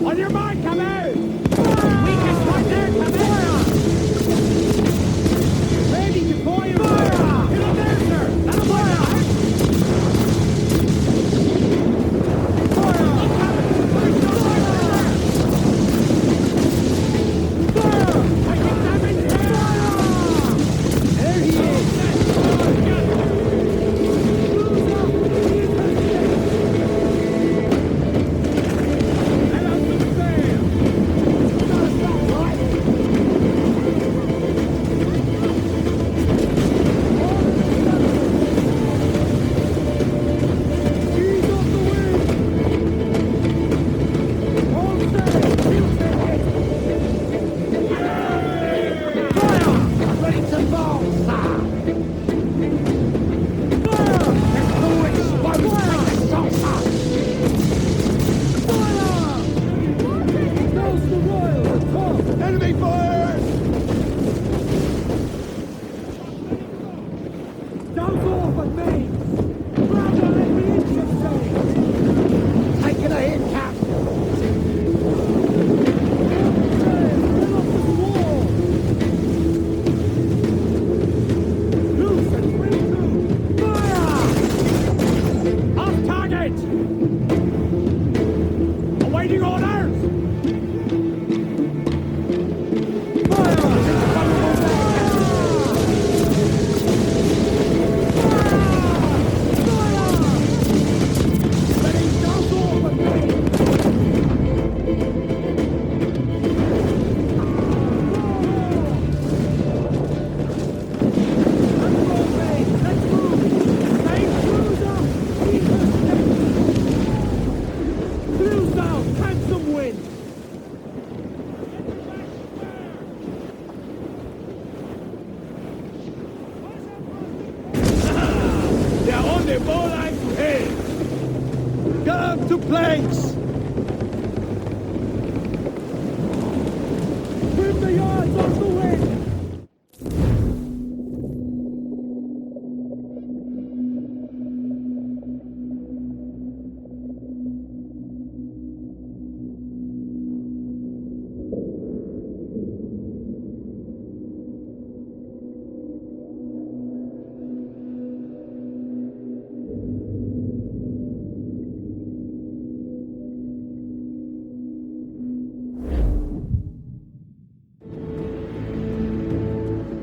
On your mark, come out! Weakest right there, come out! Ready to fire! Fire! Get up there, sir! That'll fire! Fire! Fire! Taking damage! Fire! There he is!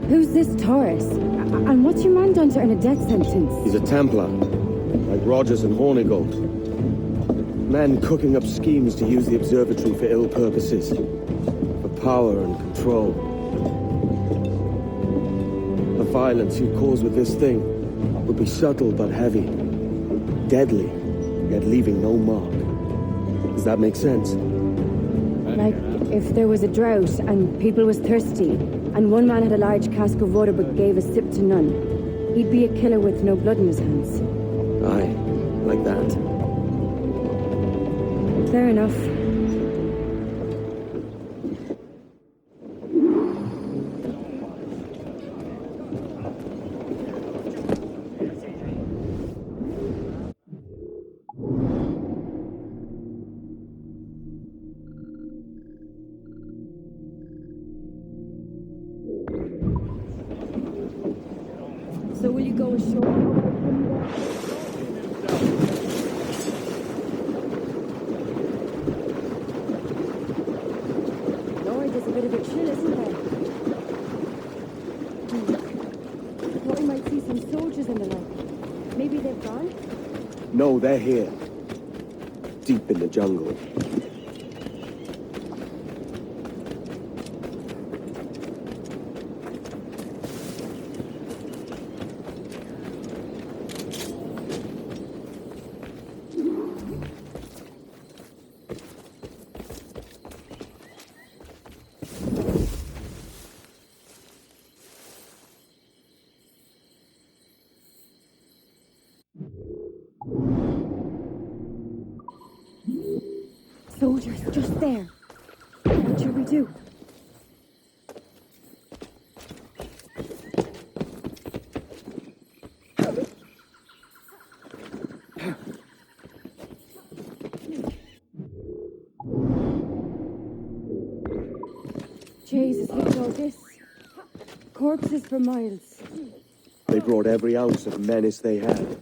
Who's this Taurus? And what's your man done to earn a death sentence? He's a Templar, like Rogers and Hornigold. Men cooking up schemes to use the observatory for ill purposes. For power and control. The violence you cause with this thing will be subtle but heavy. Deadly, yet leaving no mark. Does that make sense? Like, if there was a drought and people was thirsty, and one man had a large cask of water but gave a sip to none, he'd be a killer with no blood in his hands. Aye, like that. Fair enough. So will you go ashore? Lord, there's a bit of a chill, isn't there? Thought we might see some soldiers in the light. Maybe they've gone? No, they're here. Deep in the jungle. Soldiers, just there. What should we do? Jesus, look at all this. Corpses for miles. They brought every ounce of menace they had.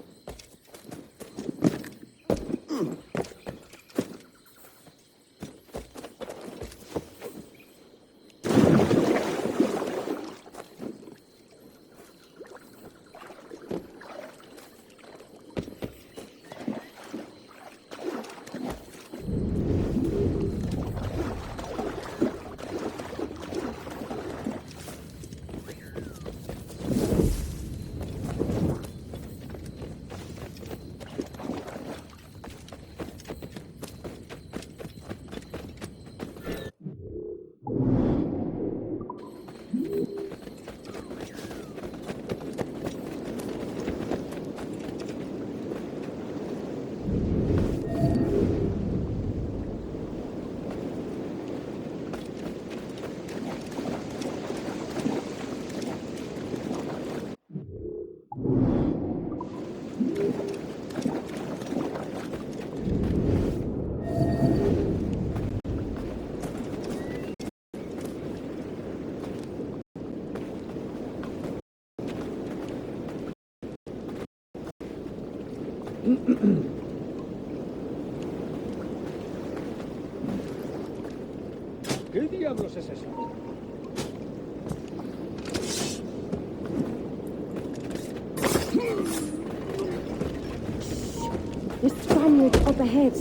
¿Qué diablos es eso? There's Spaniards up ahead.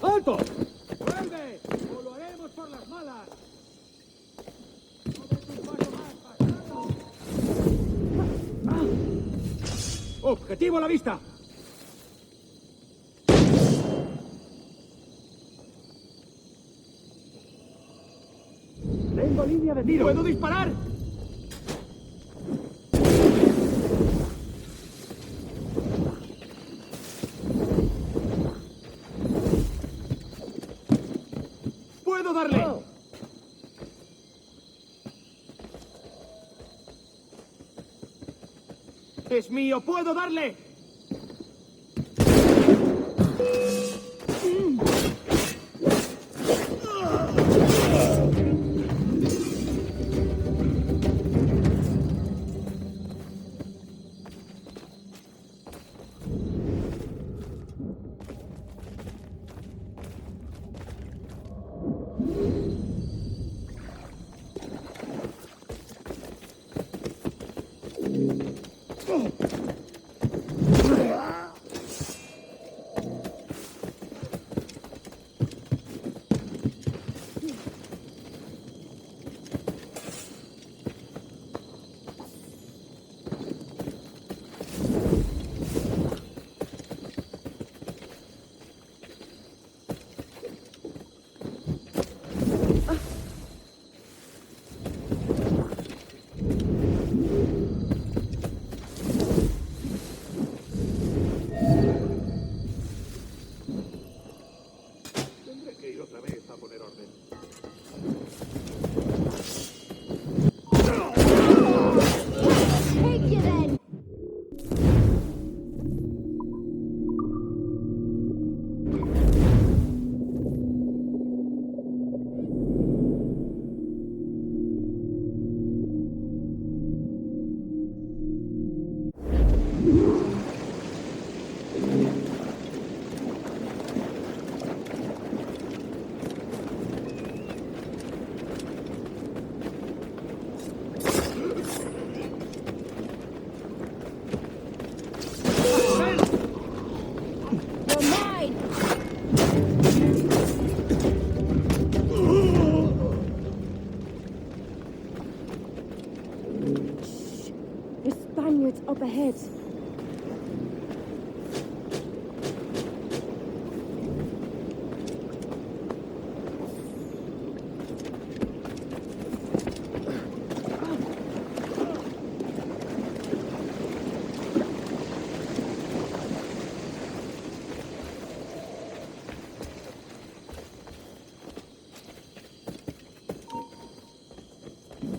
¡Alto! ¡Vuelve! ¡O lo haremos por las malas! ¡No des un paso más, bastardo! ¡Objetivo a la vista! ¡Tengo línea de tiro! ¡Puedo disparar! ¡Puedo darle! Oh. ¡Es mío! ¡Puedo darle! Spaniards up ahead.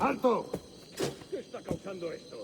¡Alto! ¿Qué está causando esto?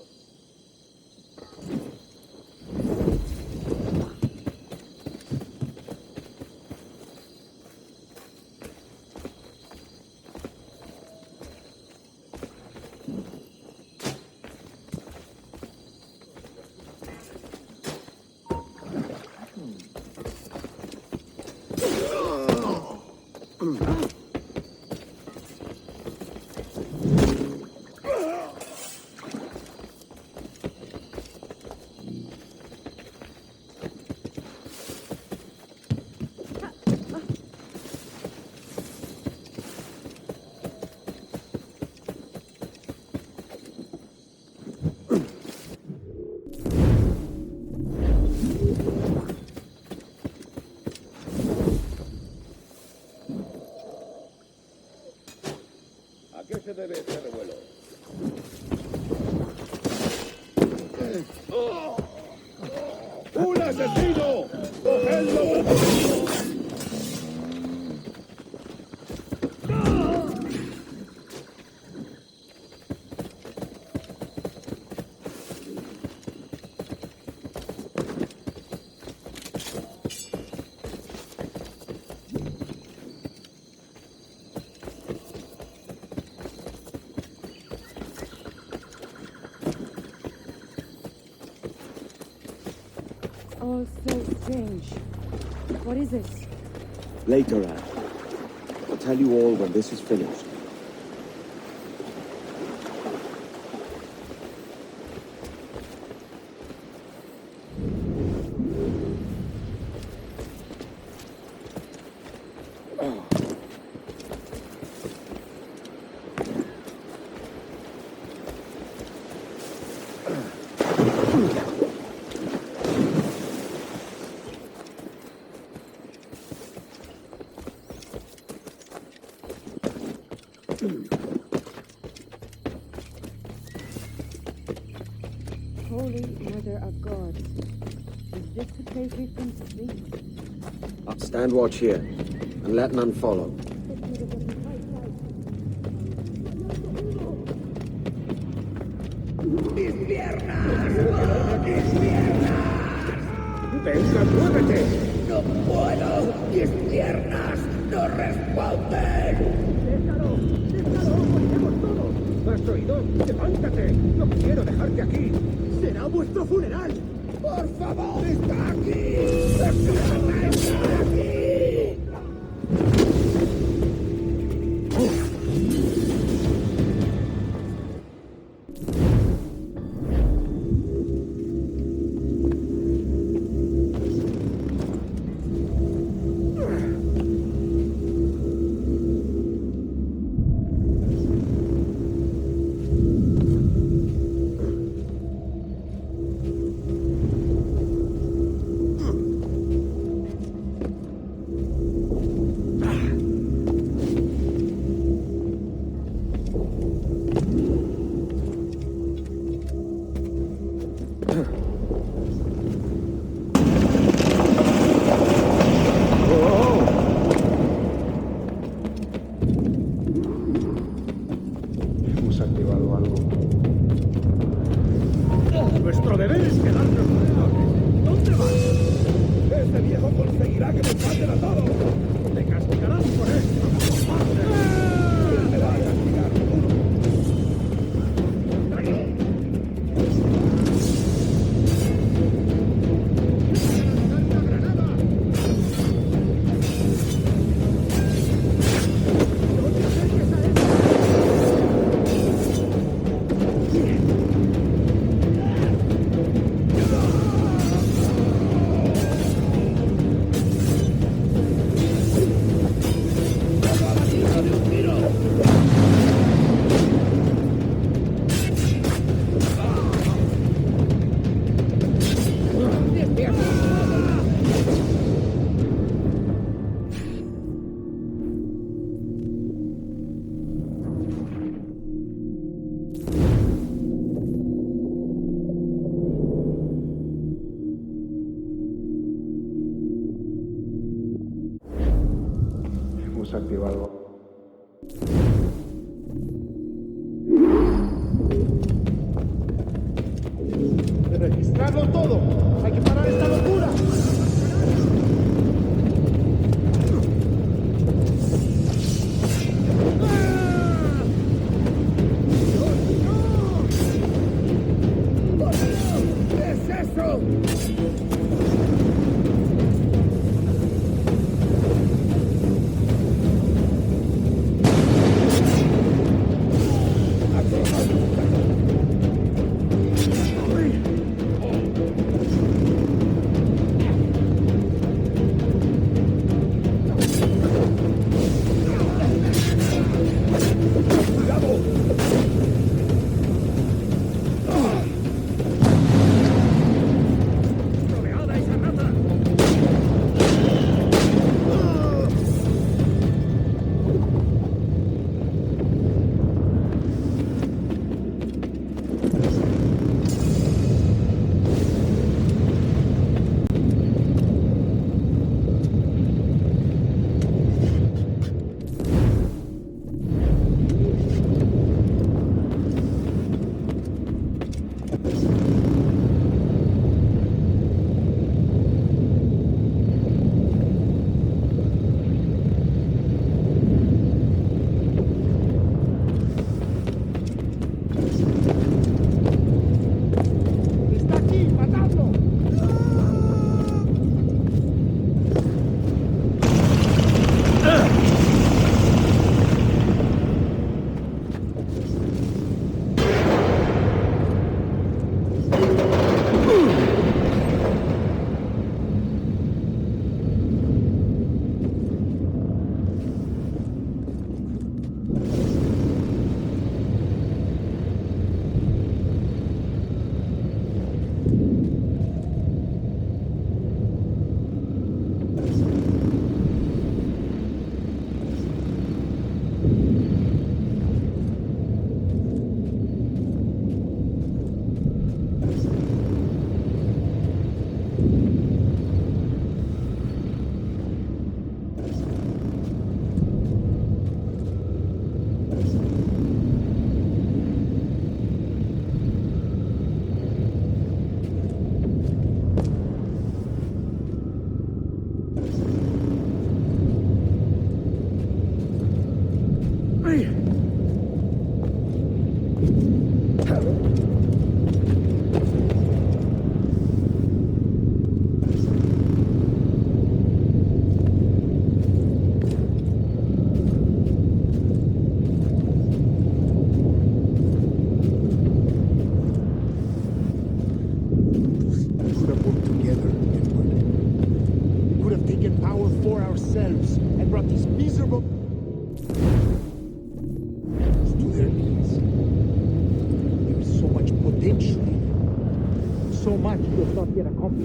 ¿A qué se debe este revuelo? ¡Un asesino! ¡Cogedlo! All so strange. What is it? Later, Anne. I'll tell you all when this is finished. Holy Mother of God. Is this the place we've come to sleep? I'll stand watch here, and let none follow. ¡Mis piernas! ¡Mis piernas! ¡Venga, muévete! ¡No puedo! ¡Mis piernas no responden! ¡Déjalo! ¡Déjalo! ¡Moriremos todos! ¿Has oído? ¡Levántate! ¡No quiero dejarte aquí! ¡Será vuestro funeral! ¡Por favor! ¡Está aquí! ¡Está aquí! respiro algo. ¡Registrarlo todo! ¡Hay que parar esta locura!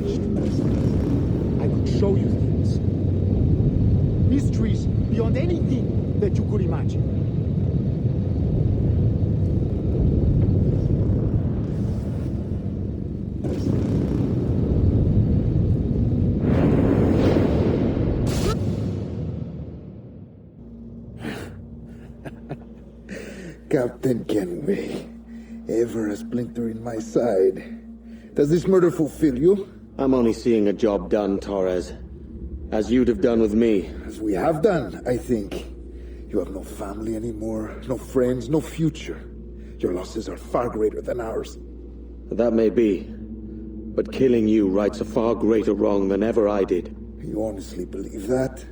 ¿Qué es eso? I could show you things. Mysteries beyond anything that you could imagine. Captain Kenway, ever a splinter in my side. Does this murder fulfill you? I'm only seeing a job done, Torres. As you'd have done with me. As we have done, I think. You have no family anymore, no friends, no future. Your losses are far greater than ours. That may be. But killing you rights a far greater wrong than ever I did. You honestly believe that?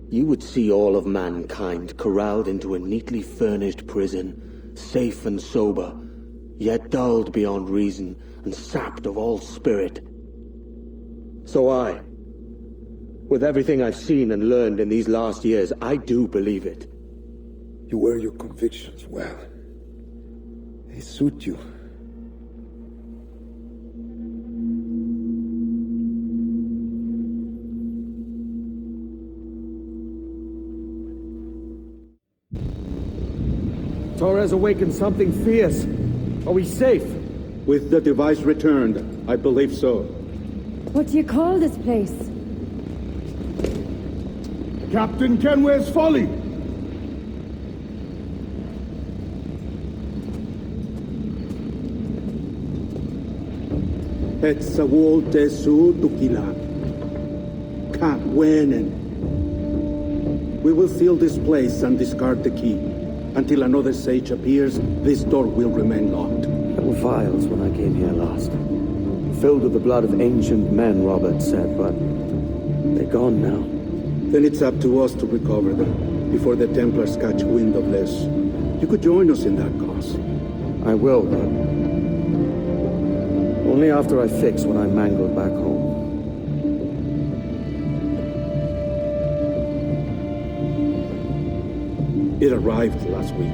You would see all of mankind corralled into a neatly furnished prison, safe and sober, yet dulled beyond reason and sapped of all spirit. So with everything I've seen and learned in these last years, I do believe it. You wear your convictions well. They suit you. Torres awakened something fierce. Are we safe? With the device returned, I believe so. What do you call this place? Captain Kenway's folly! Et sawol tesu tukila. Ka wenen. We will seal this place and discard the key. Until another sage appears, this door will remain locked. There were vials when I came here last. Filled with the blood of ancient men, Robert said, but they're gone now. Then it's up to us to recover them, before the Templars catch wind of this. You could join us in that cause. I will, but only after I fix what I mangled back home. It arrived last week.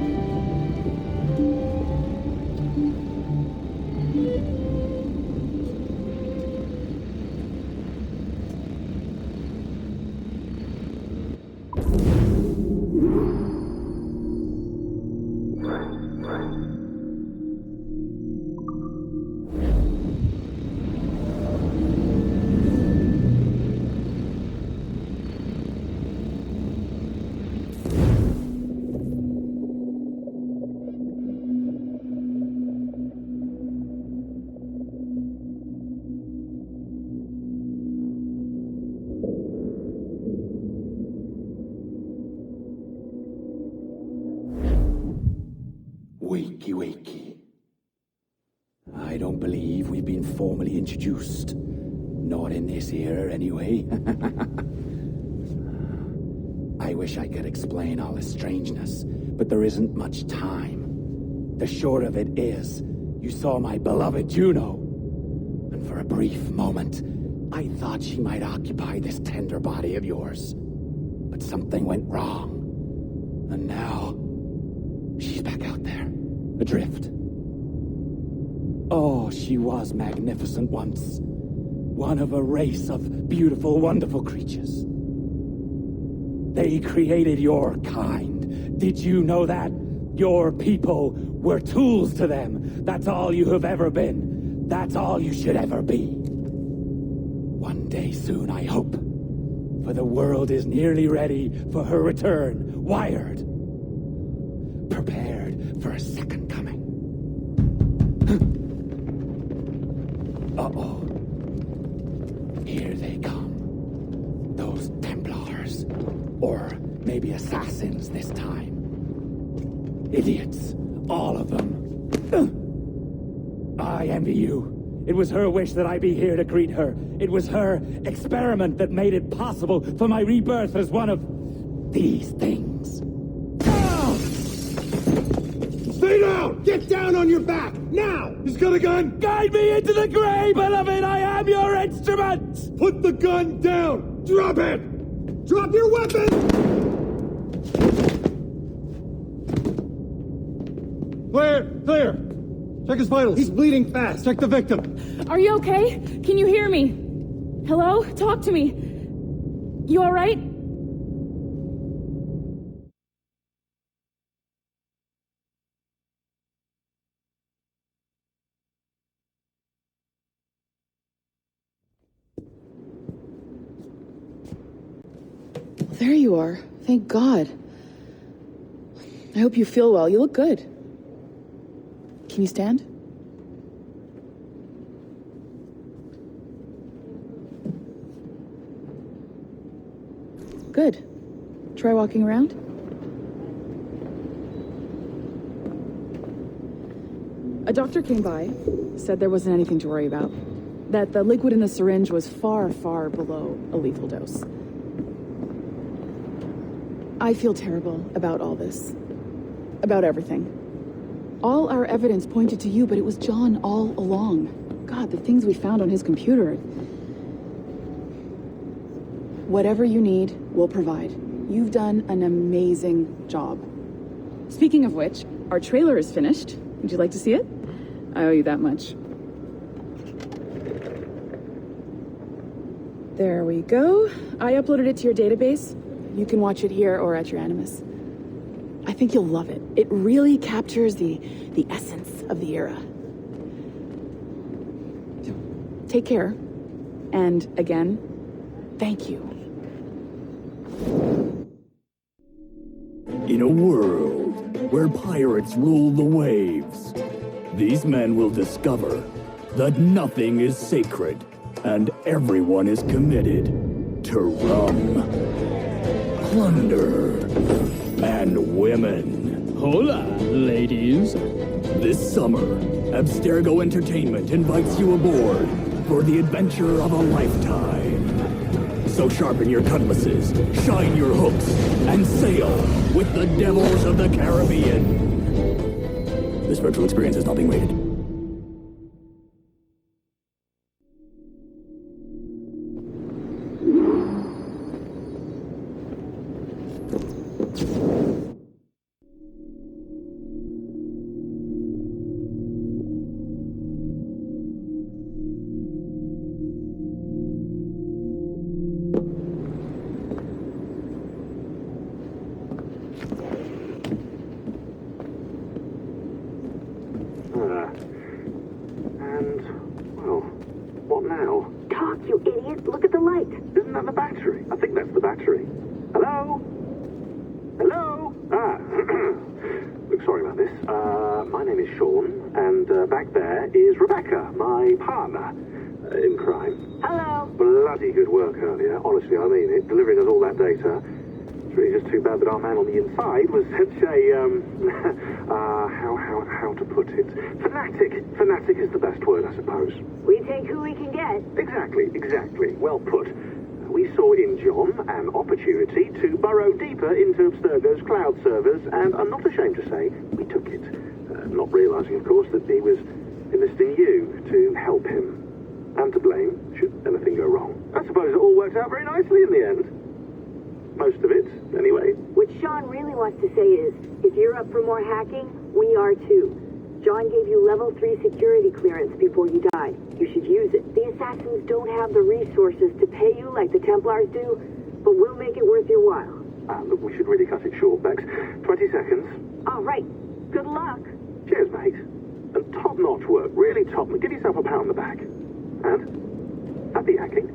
Wakey. I don't believe we've been formally introduced. Not in this era, anyway. I wish I could explain all the strangeness, but there isn't much time. The short of it is, you saw my beloved Juno. And for a brief moment, I thought she might occupy this tender body of yours. But something went wrong. And now, she's back out there. Adrift. Oh, she was magnificent once. One of a race of beautiful, wonderful creatures. They created your kind. Did you know that? Your people were tools to them. That's all you have ever been. That's all you should ever be. One day soon, I hope. For the world is nearly ready for her return. Wired. Prepared for a second coming. Uh-oh. Here they come. Those Templars. Or maybe assassins this time. Idiots. All of them. I envy you. It was her wish that I be here to greet her. It was her experiment that made it possible for my rebirth as one of these things. Stay down! Get down on your back! Now! He's got a gun! Guide me into the grave, beloved! I am your instrument! Put the gun down! Drop it! Drop your weapon! Clear! Check his vitals. He's bleeding fast. Check the victim. Are you okay? Can you hear me? Hello? Talk to me. You all right? There you are. Thank God. I hope you feel well. You look good. Can you stand? Good. Try walking around. A doctor came by, said there wasn't anything to worry about. That the liquid in the syringe was far, far below a lethal dose. I feel terrible about all this. About everything. All our evidence pointed to you, but it was John all along. God, the things we found on his computer. Whatever you need, we'll provide. You've done an amazing job. Speaking of which, our trailer is finished. Would you like to see it? I owe you that much. There we go. I uploaded it to your database. You can watch it here or at your Animus. I think you'll love it. It really captures the essence of the era. Take care. And again, thank you. In a world where pirates rule the waves, these men will discover that nothing is sacred and everyone is committed to rum, plunder, and women. Hola, ladies. This summer, Abstergo Entertainment invites you aboard for the adventure of a lifetime. So sharpen your cutlasses, shine your hooks, and sail with the devils of the Caribbean. This virtual experience is not being rated. Honestly, I mean it, delivering us all that data. It's really just too bad that our man on the inside was such a, how to put it? Fanatic. Fanatic is the best word, I suppose. We take who we can get. Exactly. Well put. We saw in John an opportunity to burrow deeper into Abstergo's cloud servers, and I'm not ashamed to say we took it. Not realizing, of course, that he was enlisting you to help him. And to blame, should anything go wrong. I suppose it all worked out very nicely in the end. Most of it, anyway. What Sean really wants to say is, if you're up for more hacking, we are too. John gave you level 3 security clearance before he died. You should use it. The assassins don't have the resources to pay you like the Templars do, but we'll make it worth your while. Look, we should really cut it short, Bex. 20 seconds. All right. Good luck. Cheers, mate. And top-notch work. Really top. Give yourself a pat on the back. And happy hacking.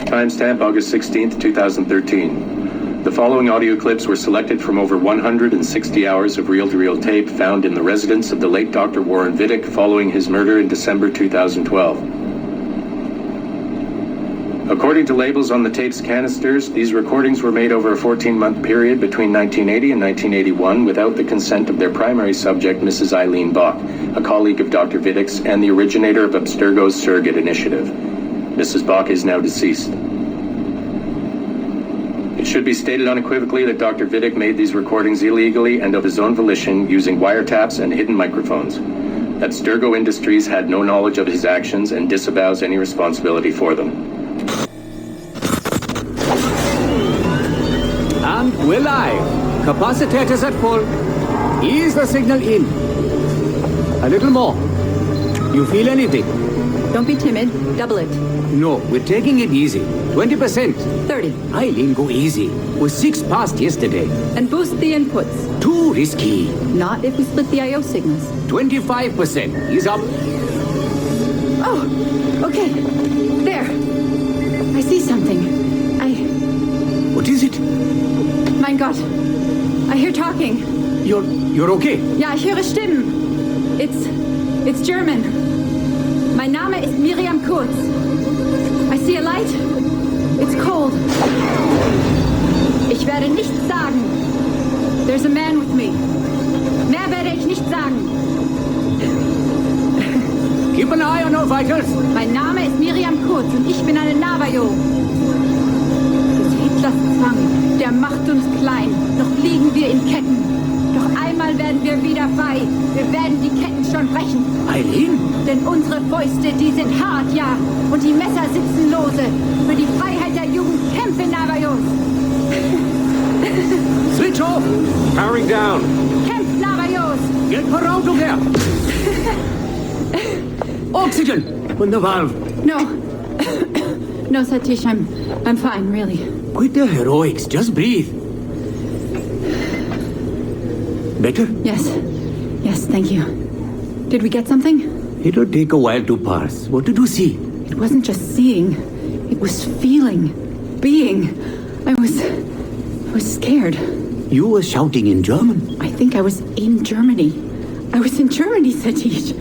Timestamp August 16th, 2013. The following audio clips were selected from over 160 hours of reel-to-reel tape found in the residence of the late Dr. Warren Vidic following his murder in December 2012. According to labels on the tape's canisters, these recordings were made over a 14-month period between 1980 and 1981 without the consent of their primary subject, Mrs. Eileen Bach, a colleague of Dr. Vidic's and the originator of Abstergo's surrogate initiative. Mrs. Bach is now deceased. It should be stated unequivocally that Dr. Vidic made these recordings illegally and of his own volition using wiretaps and hidden microphones. Abstergo Industries had no knowledge of his actions and disavows any responsibility for them. And we're live. Capacitors at full. Ease the signal in. A little more. You feel anything? Don't be timid. Double it. No, we're taking it easy. 20%. 30. Eileen, go easy. We're 6 past yesterday. And boost the inputs. Too risky. Not if we split the I/O signals. 25%. He's up. Okay. There. I see something. What is it? Mein Gott. I hear talking. You're okay? Ja, ich höre Stimmen. It's German. Mein Name ist Miriam Kurz. I see a light. It's cold. Ich werde nichts sagen. There's a man with me. Mehr werde ich nicht sagen. Keep an eye on our vitals. Mein Name ist Miriam Kurz und ich bin eine Navajo. Des Hitlers Zwang, der macht uns klein. Noch liegen wir in Ketten. Doch einmal werden wir wieder frei. Wir werden die Ketten schon brechen. Eileen? Denn unsere Fäuste, die sind hart, ja. Und die Messer sitzen lose. Für die Freiheit der Jugend kämpfen Navajos. Switch off! Powering down. Kämpft Navajos! Get her out of there! Oxygen! On the valve. No. No, Satish, I'm fine, really. Quit the heroics. Just breathe. Better? Yes. Yes, thank you. Did we get something? It'll take a while to parse. What did you see? It wasn't just seeing. It was feeling. Being. I was scared. You were shouting in German. I think I was in Germany. I was in Germany, Satish.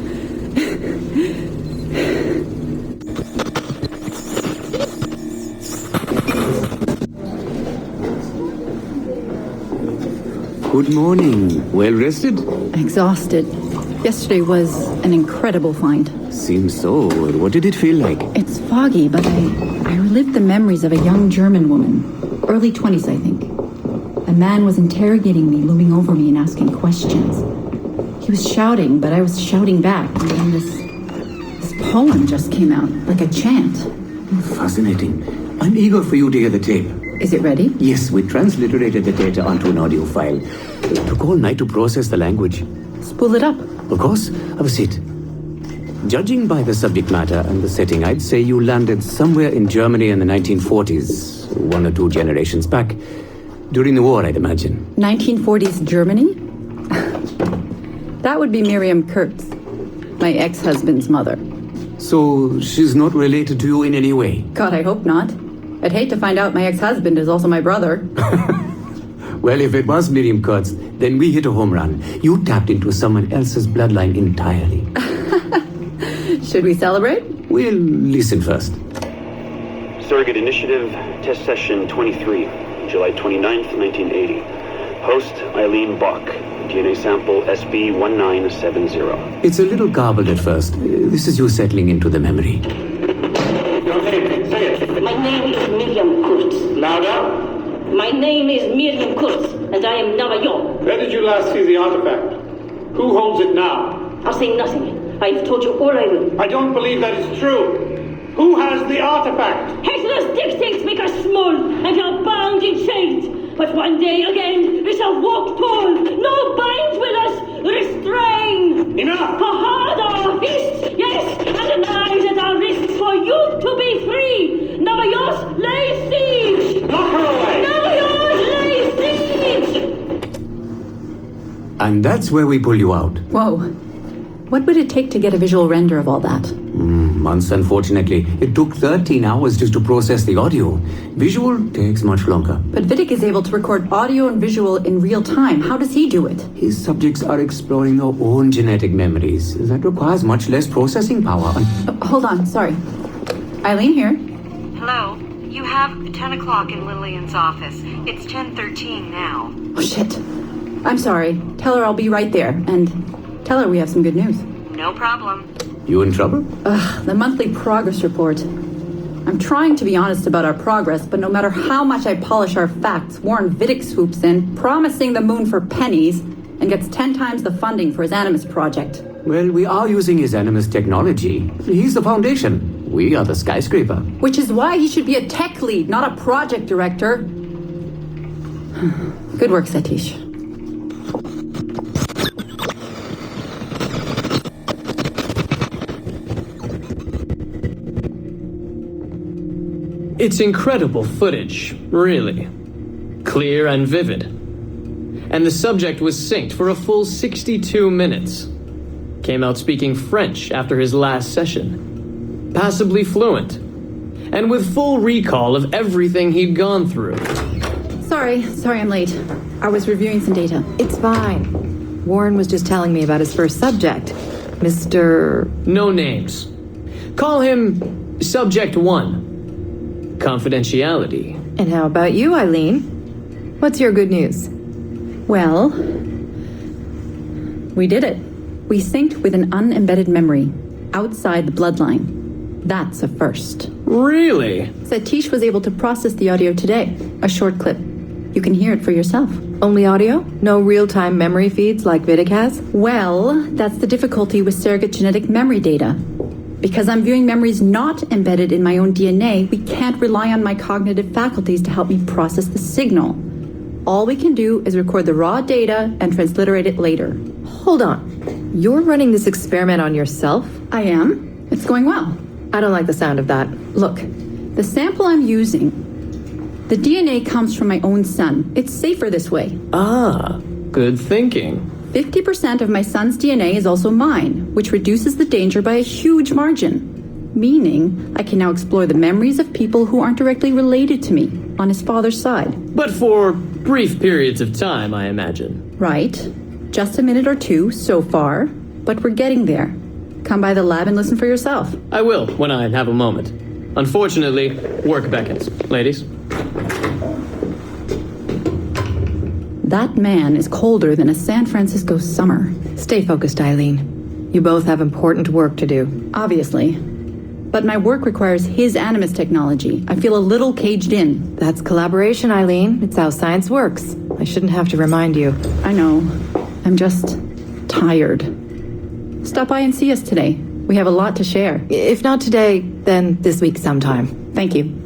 Good morning. Well rested? Exhausted. Yesterday was an incredible find. Seems so. What did it feel like? It's foggy, but I relived the memories of a young German woman. Early 20s, I think. A man was interrogating me, looming over me and asking questions. He was shouting, but I was shouting back. And then this poem just came out, like a chant. Fascinating. I'm eager for you to hear the tape. Is it ready? Yes, we transliterated the data onto an audio file. It took all night to process the language. Spool it up. Of course. Have a seat. Judging by the subject matter and the setting, I'd say you landed somewhere in Germany in the 1940s, 1 or 2 generations back. During the war, I'd imagine. 1940s Germany? That would be Miriam Kurtz, my ex-husband's mother. So she's not related to you in any way? God, I hope not. I'd hate to find out my ex-husband is also my brother. Well, if it was Miriam Kurtz, then we hit a home run. You tapped into someone else's bloodline entirely. Should we celebrate? We'll listen first. Surrogate Initiative, Test Session 23, July 29th, 1980. Host, Eileen Bach. DNA sample SB1970. It's a little garbled at first. This is you settling into the memory. Your name, say it. My name is Miriam Kurtz. Louder. My name is Miriam Kurtz, and I am Navajo. Where did you last see the artifact? Who holds it now? I'll say nothing. I've told you all I will. I don't believe that is true. Who has the artifact? Hitler's dictates make us small, and are bound in chains. But one day again, we shall walk tall. No binds with us, restrain. Enough! For hard our fists, yes, and the knives at our wrists for you to be free. Navajos, lay siege! Knock her away! Navajos, lay siege! And that's where we pull you out. Whoa. What would it take to get a visual render of all that? Months, unfortunately. It took 13 hours just to process the audio. Visual takes much longer. But Vidic is able to record audio and visual in real time. How does he do it? His subjects are exploring their own genetic memories. That requires much less processing power. Hold on, sorry. Eileen here. Hello. You have 10 o'clock in Lillian's office. It's 10:13 now. Oh, shit. I'm sorry. Tell her I'll be right there. And tell her we have some good news. No problem. You in trouble? The monthly progress report. I'm trying to be honest about our progress, but no matter how much I polish our facts, Warren Vidic swoops in, promising the moon for pennies, and gets 10 times the funding for his Animus project. Well, we are using his Animus technology. He's the foundation. We are the skyscraper. Which is why he should be a tech lead, not a project director. Good work, Satish. It's incredible footage, really. Clear and vivid. And the subject was synced for a full 62 minutes. Came out speaking French after his last session. passably fluent, and with full recall of everything he'd gone through. Sorry I'm late. I was reviewing some data. It's fine. Warren was just telling me about his first subject, Mr. No names. Call him Subject 1. Confidentiality. And how about you, Eileen? What's your good news? Well, we did it. We synced with an unembedded memory outside the bloodline. That's a first. Really? Satish was able to process the audio today. A short clip. You can hear it for yourself. Only audio? No real-time memory feeds like Vidic has? Well, that's the difficulty with surrogate genetic memory data. Because I'm viewing memories not embedded in my own DNA, we can't rely on my cognitive faculties to help me process the signal. All we can do is record the raw data and transliterate it later. Hold on. You're running this experiment on yourself? I am. It's going well. I don't like the sound of that. Look, the sample I'm using, the DNA comes from my own son. It's safer this way. Ah, good thinking. 50% of my son's DNA is also mine, which reduces the danger by a huge margin. Meaning, I can now explore the memories of people who aren't directly related to me on his father's side. But for brief periods of time, I imagine. Right. Just a minute or two so far, but we're getting there. Come by the lab and listen for yourself. I will, when I have a moment. Unfortunately, work beckons. Ladies? That man is colder than a San Francisco summer. Stay focused, Eileen. You both have important work to do. Obviously. But my work requires his Animus technology. I feel a little caged in. That's collaboration, Eileen. It's how science works. I shouldn't have to remind you. I know. I'm just tired. Stop by and see us today. We have a lot to share. If not today, then this week sometime. Thank you.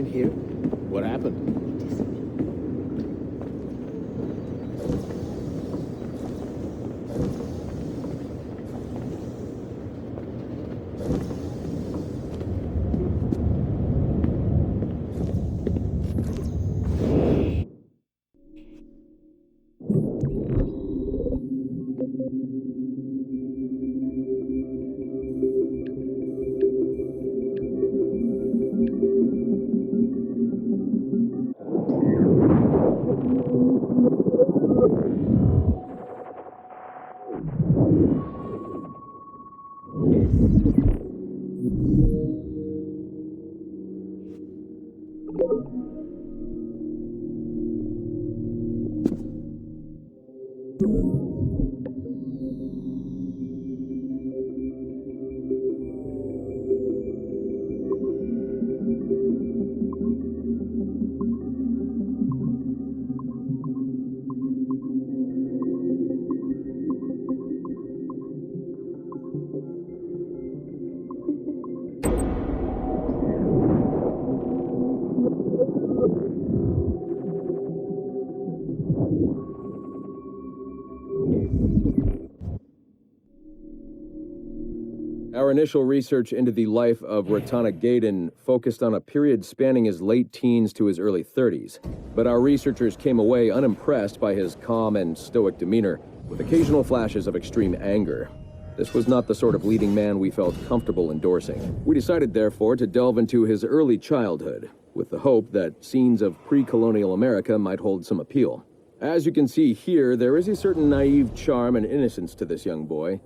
in here? What happened? Our initial research into the life of Ratana Gaydon focused on a period spanning his late teens to his early 30s, but our researchers came away unimpressed by his calm and stoic demeanor, with occasional flashes of extreme anger. This was not the sort of leading man we felt comfortable endorsing. We decided, therefore, to delve into his early childhood, with the hope that scenes of pre-colonial America might hold some appeal. As you can see here, there is a certain naive charm and innocence to this young boy.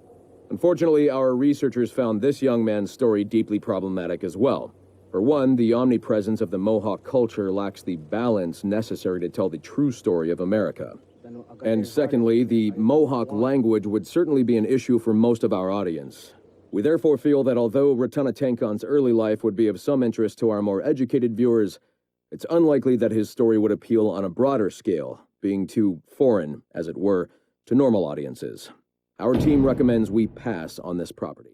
Unfortunately, our researchers found this young man's story deeply problematic as well. For one, the omnipresence of the Mohawk culture lacks the balance necessary to tell the true story of America. And secondly, the Mohawk language would certainly be an issue for most of our audience. We therefore feel that although Ratana Tankon's early life would be of some interest to our more educated viewers, it's unlikely that his story would appeal on a broader scale, being too foreign, as it were, to normal audiences. Our team recommends we pass on this property.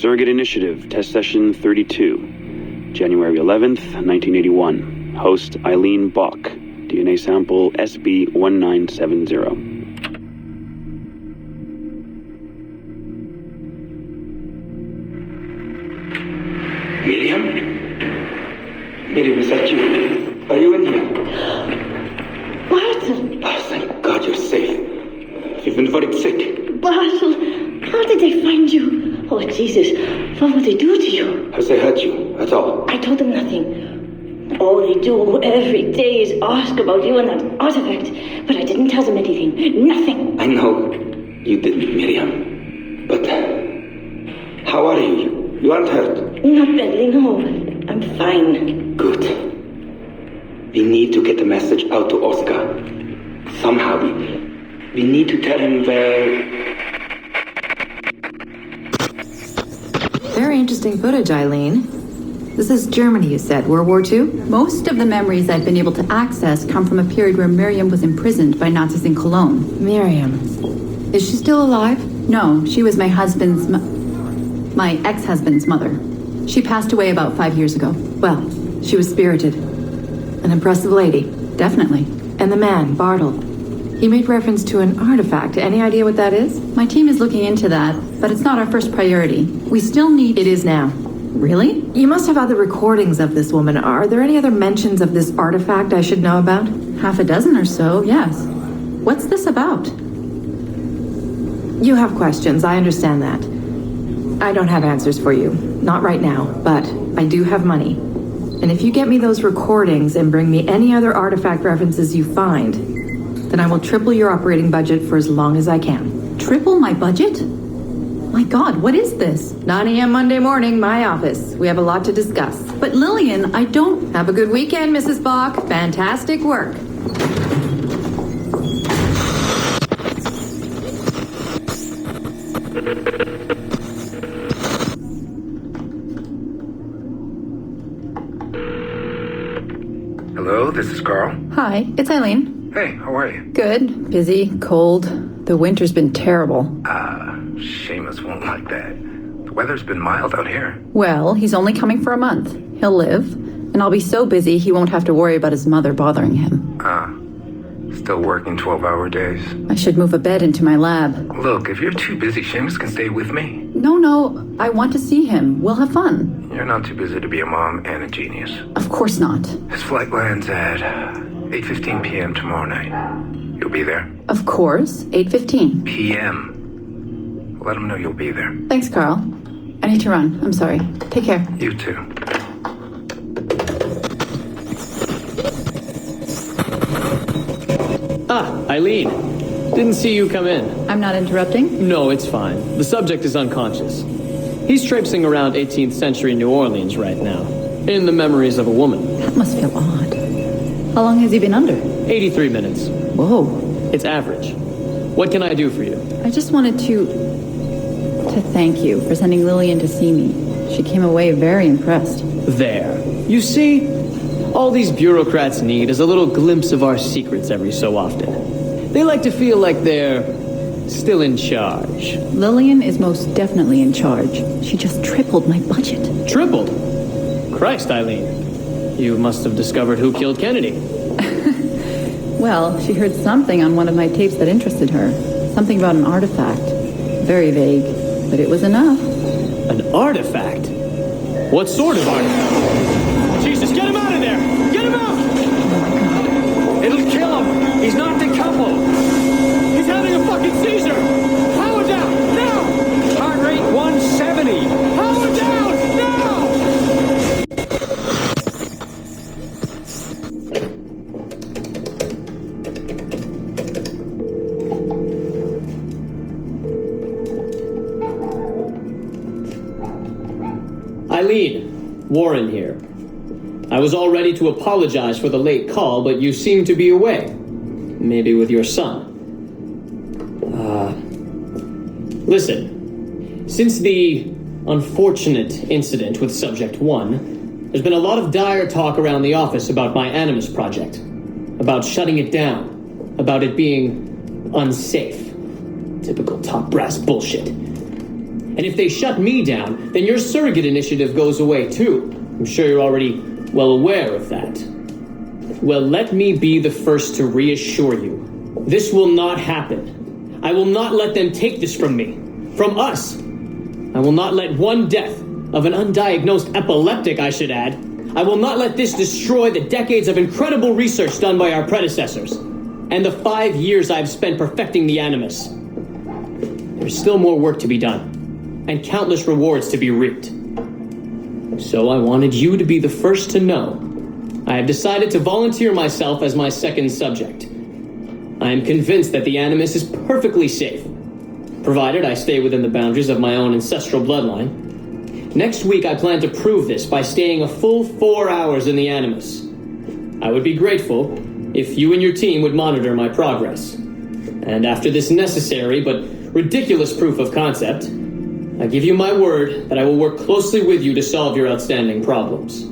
Surrogate Initiative, Test Session 32, January 11th, 1981. Host Eileen Bach, DNA sample SB1970. Miriam? Miriam, is that you? Are you in here? Bartle! Oh, thank God you're safe. You've been very sick. Bartle, how did they find you? Oh, Jesus, what would they do to you? Has they hurt you at all? I told them nothing. All they do every day is ask about you and that artifact. But I didn't tell them anything. Nothing. I know you didn't, Miriam. But You aren't hurt? Not badly, no. I'm fine. Good. We need to get the message out to Oscar. Somehow. We need to tell him where... Very interesting footage, Eileen. This is Germany, you said. World War II? Most of the memories I've been able to access come from a period where Miriam was imprisoned by Nazis in Cologne. Miriam. Is she still alive? No, she was my my ex-husband's mother. She passed away about 5 years ago. Well, she was spirited. An impressive lady. Definitely. And the man, Bartle. He made reference to an artifact. Any idea what that is? My team is looking into that, but it's not our first priority. We still need... It is now. Really? You must have other recordings of this woman. Are there any other mentions of this artifact I should know about? Half a dozen or so, yes. What's this about? You have questions, I understand that. I don't have answers for you. Not right now, but I do have money. And if you get me those recordings and bring me any other artifact references you find, then I will triple your operating budget for as long as I can. Triple my budget? My God, what is this? 9 a.m. Monday morning, my office. We have a lot to discuss. But Lillian, I don't... Have a good weekend, Mrs. Bach. Fantastic work. Hello, this is Carl. Hi, it's Eileen. Hey, how are you? Good. Busy. Cold. The winter's been terrible. Seamus won't like that. The weather's been mild out here. Well, he's only coming for a month. He'll live. And I'll be so busy he won't have to worry about his mother bothering him. Still working 12-hour days. I should move a bed into my lab. Look, if you're too busy, Seamus can stay with me. No, I want to see him. We'll have fun. You're not too busy to be a mom and a genius. Of course not. His flight lands at 8:15 p.m. tomorrow night. You'll be there? Of course, 8:15 p.m. Let him know you'll be there. Thanks, Carl. I need to run. I'm sorry. Take care. You too. Eileen. Didn't see you come in. I'm not interrupting? No, it's fine. The subject is unconscious. He's traipsing around 18th century New Orleans right now, in the memories of a woman. That must feel odd. How long has he been under? 83 minutes. Whoa. It's average. What can I do for you? I just wanted to thank you for sending Lillian to see me. She came away very impressed. There. You see, all these bureaucrats need is a little glimpse of our secrets every so often. They like to feel like they're still in charge. Lillian is most definitely in charge. She just tripled my budget. Tripled? Christ, Eileen. You must have discovered who killed Kennedy. Well, she heard something on one of my tapes that interested her. Something about an artifact. Very vague, but it was enough. An artifact? What sort of artifact? Jesus, get him out of there! Get him out! It'll kill him! He's not decoupled! He's having a fucking seizure! Power down! Now! Heart rate 170! Power down! Now! Eileen, Warren here. I was all ready to apologize for the late call, but you seem to be away. Maybe with your son. Listen. Since the unfortunate incident with Subject 1, there's been a lot of dire talk around the office about my Animus project. About shutting it down. About it being unsafe. Typical top brass bullshit. And if they shut me down, then your surrogate initiative goes away too. I'm sure you're already well aware of that. Well, let me be the first to reassure you. This will not happen. I will not let them take this from me. From us. I will not let one death of an undiagnosed epileptic, I should add. I will not let this destroy the decades of incredible research done by our predecessors. And the 5 years I've spent perfecting the Animus. There's still more work to be done. And countless rewards to be reaped. So I wanted you to be the first to know. I have decided to volunteer myself as my second subject. I am convinced that the Animus is perfectly safe, provided I stay within the boundaries of my own ancestral bloodline. Next week I plan to prove this by staying a full 4 hours in the Animus. I would be grateful if you and your team would monitor my progress. And after this necessary but ridiculous proof of concept, I give you my word that I will work closely with you to solve your outstanding problems.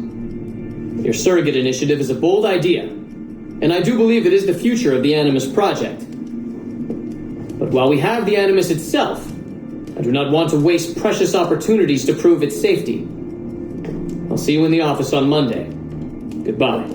Your surrogate initiative is a bold idea, and I do believe it is the future of the Animus project. But while we have the Animus itself, I do not want to waste precious opportunities to prove its safety. I'll see you in the office on Monday. Goodbye.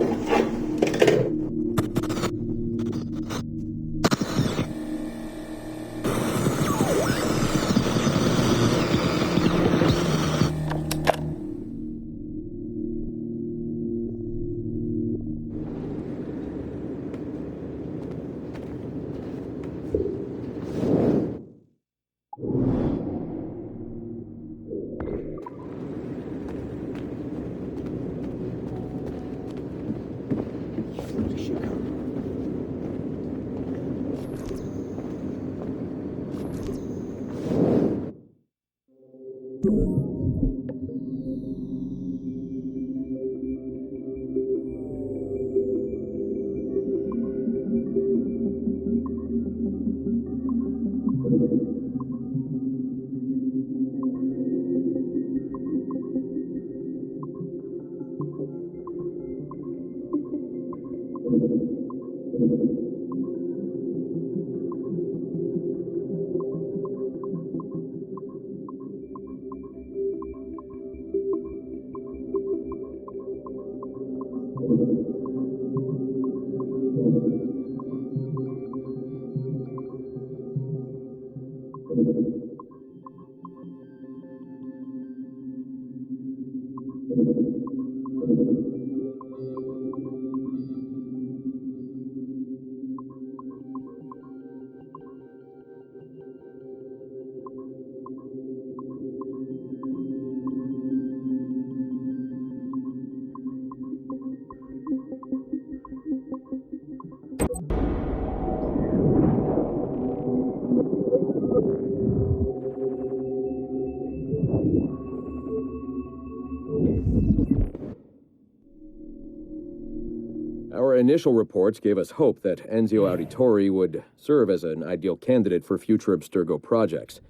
Our initial reports gave us hope that Enzio Auditore would serve as an ideal candidate for future Abstergo projects.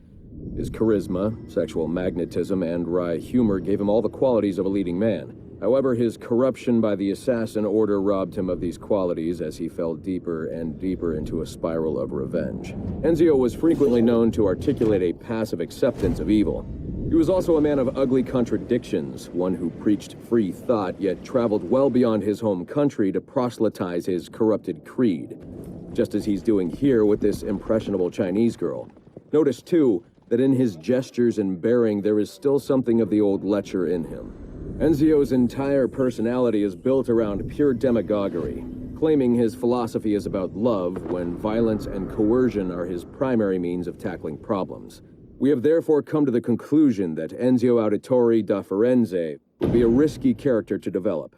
His charisma, sexual magnetism, and wry humor gave him all the qualities of a leading man. However, his corruption by the Assassin Order robbed him of these qualities as he fell deeper and deeper into a spiral of revenge. Enzio was frequently known to articulate a passive acceptance of evil. He was also a man of ugly contradictions, one who preached free thought, yet traveled well beyond his home country to proselytize his corrupted creed, just as he's doing here with this impressionable Chinese girl. Notice, too, that in his gestures and bearing there is still something of the old lecher in him. Enzio's entire personality is built around pure demagoguery, claiming his philosophy is about love when violence and coercion are his primary means of tackling problems. We have therefore come to the conclusion that Enzio Auditore da Firenze would be a risky character to develop.